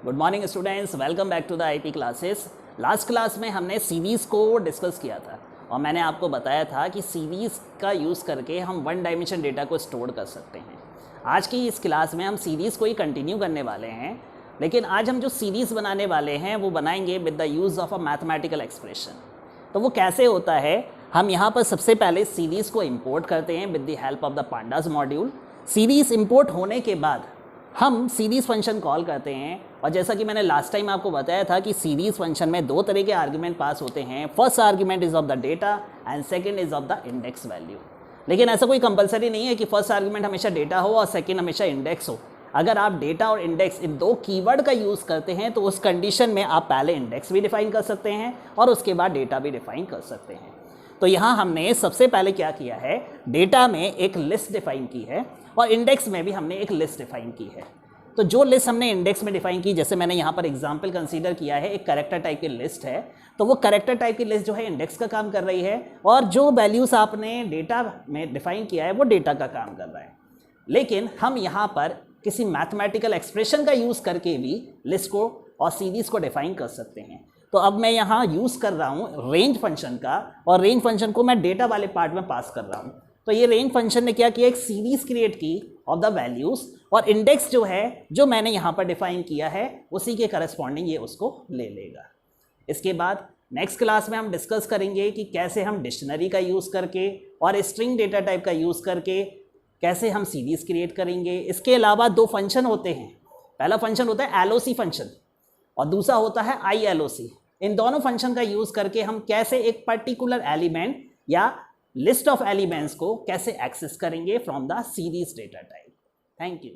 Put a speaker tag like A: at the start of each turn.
A: Good morning students, welcome back to the IP classes. Last class में हमने series को discuss किया था और मैंने आपको बताया था कि सीरीज़ का यूज़ करके हम वन डायमेंशन डेटा को स्टोर कर सकते हैं। आज की इस क्लास में हम सीरीज़ को ही कंटिन्यू करने वाले हैं, लेकिन आज हम जो सीरीज़ बनाने वाले हैं वो बनाएंगे with the use of a mathematical expression. तो वो कैसे होता है, हम यहाँ पर सबसे पहले सीरीज़ को इंपोर्ट करते हैं with the help of the pandas module. Series import होने के बाद हम सीरीज़ फंक्शन कॉल करते हैं और जैसा कि मैंने लास्ट टाइम आपको बताया था कि सीरीज़ फंक्शन में दो तरह के आर्ग्यूमेंट पास होते हैं। First argument is of the data and second is of the index value. लेकिन ऐसा कोई कंपलसरी नहीं है कि फर्स्ट आर्ग्यूमेंट हमेशा डेटा हो और सेकंड हमेशा इंडेक्स हो। अगर आप डेटा और इंडेक्स इन दो कीवर्ड का यूज़ करते हैं तो उस कंडीशन में आप पहले इंडेक्स भी डिफाइन कर सकते हैं और उसके बाद डेटा भी डिफाइन कर सकते हैं। तो यहाँ हमने सबसे पहले क्या किया है, डेटा में एक लिस्ट डिफाइन की है और इंडेक्स में भी हमने एक लिस्ट डिफाइन की है। तो जो लिस्ट हमने इंडेक्स में डिफाइन की, जैसे मैंने यहाँ पर एग्जांपल कंसीडर किया है, एक कैरेक्टर टाइप की लिस्ट है, तो वो कैरेक्टर टाइप की लिस्ट जो है इंडेक्स का काम कर रही है और जो वैल्यूज़ आपने डेटा में डिफाइन किया है वो डेटा का काम कर रहा है। लेकिन हम यहाँ पर किसी मैथमेटिकल एक्सप्रेशन का यूज़ करके भी लिस्ट को और सीरीज़ को डिफाइन कर सकते हैं। तो अब मैं यहाँ यूज़ कर रहा हूँ रेंज फंक्शन का और रेंज फंक्शन को मैं डेटा वाले पार्ट में पास कर रहा हूँ। तो ये रेंज फंक्शन ने क्या किया, एक सीरीज़ क्रिएट की ऑफ द वैल्यूज़ और इंडेक्स जो है जो मैंने यहाँ पर डिफाइन किया है उसी के करस्पॉन्डिंग ये उसको ले लेगा। इसके बाद नेक्स्ट क्लास में हम डिस्कस करेंगे कि कैसे हम डिक्शनरी का यूज़ करके और स्ट्रिंग डेटा टाइप का यूज़ करके कैसे हम सीरीज़ क्रिएट करेंगे। इसके अलावा दो फंक्शन होते हैं, पहला फंक्शन होता है LOC फंक्शन और दूसरा होता है ILOC। इन दोनों फंक्शन का यूज़ करके हम कैसे एक पर्टिकुलर एलिमेंट या लिस्ट ऑफ एलिमेंट्स को कैसे एक्सेस करेंगे from the series data type. Thank you.